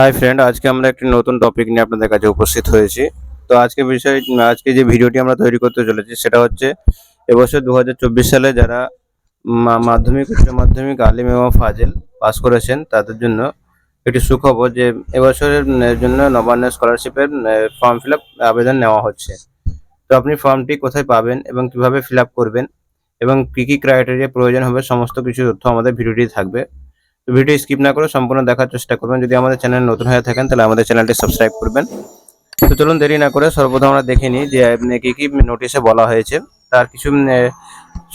Hi friend, আজকে আমরা একটি নতুন টপিক নিয়ে আপনাদের কাছে উপস্থিত হয়েছি। তো আজকে যে ভিডিওটি আমরা তৈরি করতে চলেছি সেটা হচ্ছে এবছর 2024 সালে যারা মাধ্যমিক, উচ্চ মাধ্যমিক, আলিম এবং ফাজিল পাস করেছেন তাদের জন্য একটি সুখবর যে এবছরের জন্য নবান্ন স্কলারশিপের ফর্ম ফিল আপ আবেদন নেওয়া হচ্ছে। তো আপনি ফর্মটি কোথায় পাবেন এবং কিভাবে ফিল আপ করবেন এবং কি কি ক্রাইটেরিয়া প্রয়োজন হবে সমস্ত কিছু তথ্য আমাদের ভিডিওটি থাকবে। তো ভিডিও স্কিপ না করে সম্পূর্ণ দেখার চেষ্টা করবেন। যদি আমাদের চ্যানেল নতুন হয়ে থাকেন তাহলে আমাদের চ্যানেলটি সাবস্ক্রাইব করবেন। তো চলুন দেরি না করে সর্বপ্রথম আমরা দেখে নিই যে কি কি নোটিশে বলা হয়েছে। তার কিছু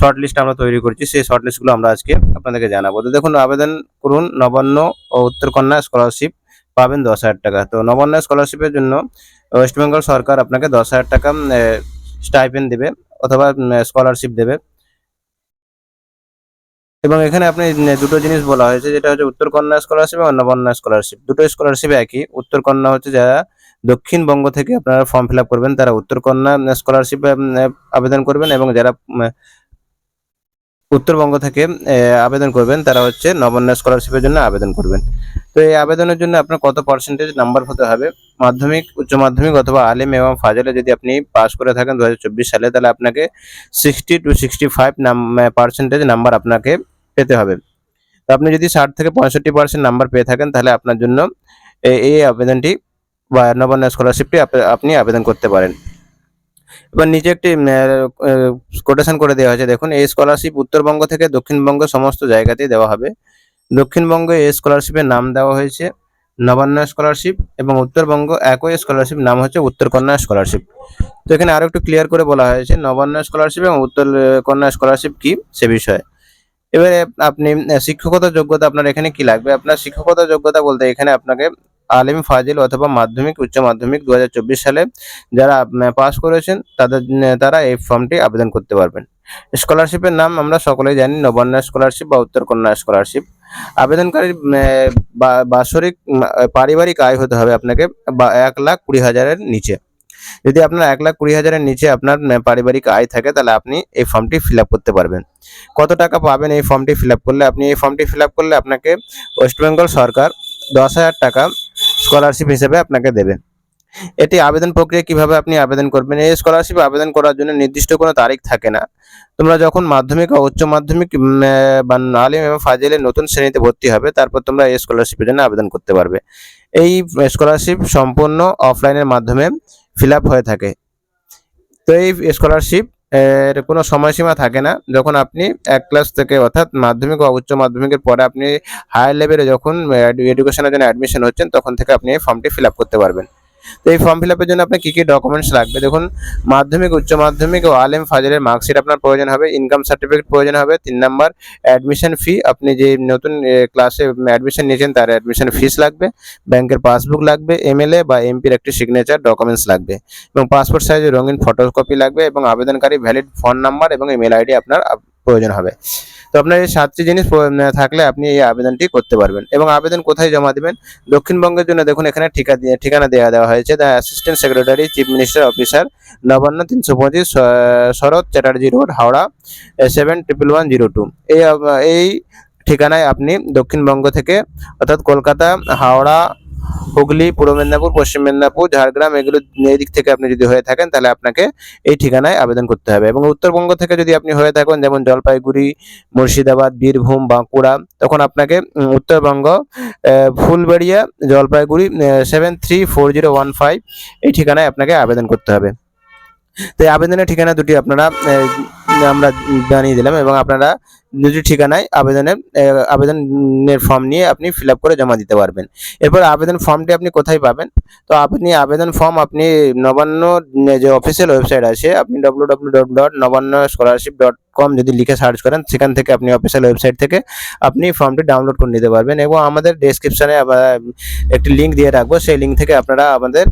শর্ট লিস্ট আমরা তৈরি করছি, সেই শর্ট লিস্টগুলো আমরা আজকে আপনাদেরকে জানাবো। তো দেখুন, আবেদন করুন নবান্ন ও উত্তরকন্যা স্কলারশিপ, পাবেন 10,000 টাকা। তো নবান্ন স্কলারশিপের জন্য ওয়েস্ট বেঙ্গল সরকার আপনাকে 10,000 টাকা স্টাইপেন্ড দেবে অথবা স্কলারশিপ দেবে। এবং এখানে আপনি দুটো জিনিস বলা হয়েছে, যেটা হচ্ছে উত্তরকন্যা স্কলারশিপ এবং নবান্ন স্কলারশিপ। দুটো স্কলারশিপ একই। উত্তরকন্যা হচ্ছে যারা দক্ষিণবঙ্গ থেকে আপনারা ফর্ম ফিল আপ করবেন তারা উত্তরকন্যা স্কলারশিপে আবেদন করবেন, এবং যারা উত্তরবঙ্গ থেকে আবেদন করবেন তারা হচ্ছে নবান্ন স্কলারশিপের জন্য আবেদন করবেন। তো এই আবেদনের জন্য আপনার কত পার্সেন্টেজ নাম্বার হতে হবে? মাধ্যমিক, উচ্চ মাধ্যমিক অথবা আলিম এবং ফাজলে যদি আপনি পাস করে থাকেন 2024 সালে, তাহলে আপনাকে 60 to 65 পার্সেন্টেজ নাম্বার আপনাকে পেতে হবে। তো আপনি যদি 60 থেকে 65% নাম্বার পেয়ে থাকেন তাহলে আপনার জন্য এই আবেদনটি বা নবান্ন স্কলারশিপটি আপনি আবেদন করতে পারেন। এবার নিচে একটি কোটেশন করে দেওয়া হয়েছে, দেখুন, এই স্কলারশিপ উত্তরবঙ্গ থেকে দক্ষিণবঙ্গ সমস্ত জায়গাতেই দেওয়া হবে। দক্ষিণবঙ্গে এই স্কলারশিপের নাম দেওয়া হয়েছে নবান্ন স্কলারশিপ, এবং উত্তরবঙ্গ একই স্কলারশিপ নাম হচ্ছে উত্তরকন্যা স্কলারশিপ। তো এখানে আরো একটু ক্লিয়ার করে বলা হয়েছে নবান্ন স্কলারশিপ এবং উত্তরকন্যা স্কলারশিপ কি সে বিষয়ে। এবারে আপনি শিক্ষকতা যোগ্যতা আপনার এখানে কি লাগবে? আপনার শিক্ষকতা যোগ্যতা বলতে এখানে আপনাকে আলিম, ফাজিল অথবা মাধ্যমিক, উচ্চ মাধ্যমিক 2024 সালে যারা পাস করেছেন তারা এই ফর্মটি আবেদন করতে পারবেন। স্কলারশিপের নাম আমরা সকলেই জানি নবান্ন স্কলারশিপ বা উত্তরকন্যা স্কলারশিপ। আবেদনকারীর বাৎসরিক পারিবারিক আয় হতে হবে আপনাকে 1,20,000-এর নিচে। যদি আপনার 1,20,000-এর নিচে আপনার পারিবারিক আয় থাকে তাহলে আপনি এই ফর্মটি ফিল আপ করতে পারবেন। কত টাকা পাবেন এই ফর্মটি ফিল আপ করলে? এই ফর্মটি ফিল আপ করলে আপনাকে ওয়েস্ট বেঙ্গল সরকার 10,000 টাকা স্কলারশিপ হিসেবে আপনাকে দেবে। এটি আবেদন প্রক্রিয়া কিভাবে আপনি আবেদন করবেন? এই স্কলারশিপ আবেদন করার জন্য নির্দিষ্ট কোনো তারিখ থাকে না। তোমরা যখন মাধ্যমিক ও উচ্চ মাধ্যমিক বা আলিম এবং ফাজিলের নতুন শ্রেণীতে ভর্তি হবে, তারপর তোমরা এই স্কলারশিপের জন্য আবেদন করতে পারবে। এই স্কলারশিপ সম্পূর্ণ অফলাইনের মাধ্যমে ফিল আপ হয়ে থাকে। তো এই স্কলারশিপ এর কোনো সময়সীমা থাকে না। যখন আপনি এক ক্লাস থেকে, অর্থাৎ মাধ্যমিক বা উচ্চ মাধ্যমিকের পরে আপনি হায়ার লেভেলে যখন এডুকেশনের জন্য অ্যাডমিশন হচ্ছেন, তখন থেকে আপনি এই ফর্মটি ফিল আপ করতে পারবেন। তো এই ফর্ম ফিল আপের জন্য আপনার কী কী ডকুমেন্টস লাগবে? দেখুন, মাধ্যমিক, উচ্চ মাধ্যমিক ও আলিম ফাজিলের মার্কশিট আপনার প্রয়োজন হবে, ইনকাম সার্টিফিকেট প্রয়োজন হবে, 3 নাম্বার অ্যাডমিশন ফি, আপনি যে নতুন ক্লাসে অ্যাডমিশন নিয়েছেন তার অ্যাডমিশন ফিস লাগবে, ব্যাংকের পাসবুক লাগবে, এমএলএ বা এমপির একটি সিগনেচার ডকুমেন্টস লাগবে, এবং পাসপোর্ট সাইজের রঙিন ফটোকপি লাগবে, এবং আবেদনকারী ভ্যালিড ফোন নাম্বার এবং ইমেল আইডি আপনার প্রয়োজন হবে। তো আপনার এই 7টি জিনিস থাকলে আপনি এই আবেদনটি করতে পারবেন। এবং আবেদন কোথায় জমা দিবেন? দক্ষিণবঙ্গের জন্য দেখুন এখানে ঠিকানা দেওয়া হয়েছে, the assistant secretary chief minister officer, Nabanna 325 Sarat Chatterjee road, Howrah 711102। এই ঠিকানায় আপনি দক্ষিণবঙ্গ থেকে, অর্থাৎ কলকাতা, হাওড়া, হুগলি, পূর্ব মেদিনীপুর, পশ্চিম মেদিনীপুর, ঝাড়গ্রাম, এগুলো এই দিক থেকে আপনি যদি হয়ে থাকেন তাহলে আপনাকে এই ঠিকানায় আবেদন করতে হবে। এবং উত্তরবঙ্গ থেকে যদি আপনি হয়ে থাকেন, যেমন জলপাইগুড়ি, মুর্শিদাবাদ, বীরভূম, বাঁকুড়া, তখন আপনাকে উত্তরবঙ্গ ফুলবাড়িয়া, জলপাইগুড়ি 734015 এই ঠিকানায় আপনাকে আবেদন করতে হবে। তো এই আবেদনের ঠিকানা দুটি আমরা জানিয়ে দিলাম, এবং আপনারা দুটি ঠিকানায় আবেদনের ফর্ম নিয়ে আপনি ফিল আপ করে জমা দিতে পারবেন। এরপর আবেদন ফর্মটি আপনি কোথায় পাবেন? তো আপনি আবেদন ফর্ম নবান্ন যে অফিসিয়াল ওয়েবসাইট আছে, আপনি www.nobannascholarship.com যদি লিখে সার্চ করেন, সেখান থেকে আপনি অফিসিয়াল ওয়েবসাইট থেকে আপনি ফর্মটি ডাউনলোড করে নিতে পারবেন। এবং আমাদের ডেসক্রিপশনে একটি লিঙ্ক দিয়ে রাখবো, সেই লিঙ্ক থেকে আপনারা আমাদের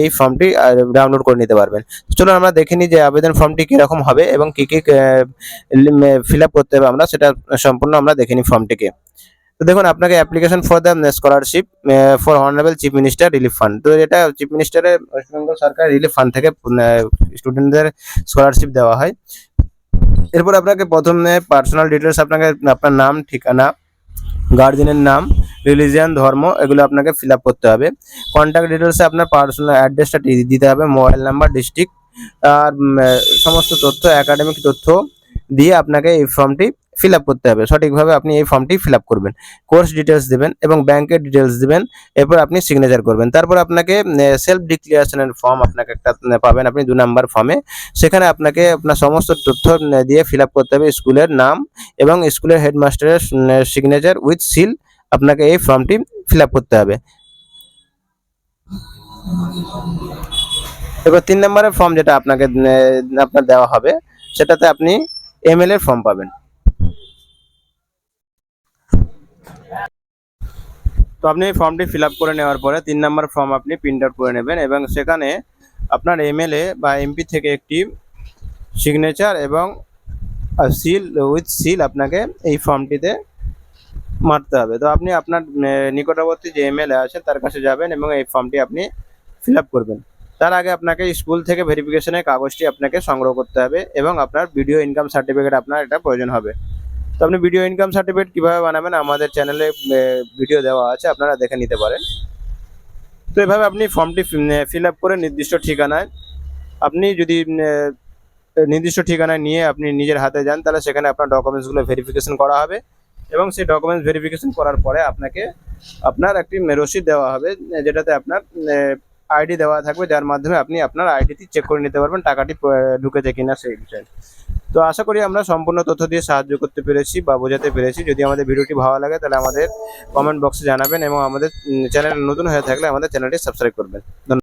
এই ফর্মটি ডাউনলোড করে নিতে পারবেন। চলুন আমরা দেখে নিই যে আবেদন ফর্মটি কীরকম হবে এবং কী কী ফিল আপ করতে হবে, আমরা সেটা সম্পূর্ণ আমরা দেখে নিই ফর্মটিকে। তো দেখুন, আপনাকে application for the scholarship for honourable chief minister relief fund, তো এটা চিফ মিনিস্টারের ওয়েস্ট বেঙ্গল সরকার রিলিফ ফান্ড থেকে স্টুডেন্টদের স্কলারশিপ দেওয়া হয়। এরপর আপনাকে প্রথমে পার্সোনাল ডিটেলস, আপনার নাম, ঠিকানা, গার্জেনের নাম, রিলিজিয়ান, ধর্ম, এগুলো আপনাকে ফিল আপ করতে হবে। কন্ট্যাক্ট ডিটেলসে আপনার পার্সোনাল অ্যাড্রেসটা দিতে হবে, মোবাইল নাম্বার, ডিস্ট্রিক্ট আর সমস্ত তথ্য, একাডেমিক তথ্য দিয়ে আপনাকে এই ফর্মটি ফিল আপ করতে হবে। সঠিকভাবে আপনি এই ফর্মটি ফিল আপ করবেন, কোর্স ডিটেলস দেবেন এবং ব্যাংকের ডিটেলস দেবেন। এরপর আপনি সিগনেচার করবেন। তারপর আপনাকে সেলফ ডিক্লিয়ারেশনের ফর্ম আপনাকে একটা পাবেন আপনি 2 নাম্বার ফর্মে। সেখানে আপনাকে আপনার সমস্ত তথ্য দিয়ে ফিল আপ করতে হবে, স্কুলের নাম এবং স্কুলের হেডমাস্টারের সিগনেচার উইথ সিল। আপনাকে এই ফর্মটি ফিল আপ করতে হবে। এবার 3 নম্বরের ফর্ম যেটা আপনাকে আপনার দেওয়া হবে, সেটাতে আপনি এমএল এর ফর্ম পাবেন। তো আপনি এই ফর্মটি ফিল আপ করে নেওয়ার পরে 3 নম্বর ফর্ম আপনি প্রিন্ট আউট করে নেবেন এবং সেখানে আপনার এমএলএ বা এমপি থেকে একটি সিগনেচার এবং সিল উইথ সিল আপনাকে এই ফর্মটিতে মারতে হবে। তো আপনি আপনার নিকটবর্তী যে এমএলএ আছে তার কাছে যাবেন এবং এই ফর্মটি আপনি ফিল আপ করবেন। তার আগে আপনাকে স্কুল থেকে ভেরিফিকেশনের কাগজটি আপনাকে সংগ্রহ করতে হবে এবং আপনার ভিডিও ইনকাম সার্টিফিকেট আপনার এটা প্রয়োজন হবে। তো আপনি ভিডিও ইনকাম সার্টিফিকেট কীভাবে বানাবেন আমাদের চ্যানেলে ভিডিও দেওয়া আছে, আপনারা দেখে নিতে পারেন। তো এভাবে আপনি ফর্মটি ফিল আপ করে নির্দিষ্ট ঠিকানায় আপনি যদি নির্দিষ্ট ঠিকানায় নিয়ে আপনি নিজের হাতে যান, তাহলে সেখানে আপনার ডকুমেন্টসগুলো ভেরিফিকেশন করা হবে এবং সেই ডকুমেন্টস ভেরিফিকেশন করার পরে আপনাকে আপনার একটি রসিদ দেওয়া হবে, যেটাতে আপনার আইডি দেওয়া থাকবে, যার মাধ্যমে আপনি আপনার আইডিটি চেক করে নিতে পারবেন টাকাটি ঢুকেছে কিনা সেই বিষয়ে। তো আশা করি আমরা সম্পূর্ণ তথ্য দিয়ে সাহায্য করতে পেরেছি বা বোঝাতে পেরেছি। যদি আমাদের ভিডিওটি ভালো লাগে তাহলে আমাদের কমেন্ট বক্সে জানাবেন এবং আমাদের চ্যানেল নতুন হয়ে থাকলে আমাদের চ্যানেলটি সাবস্ক্রাইব করবেন। ধন্যবাদ।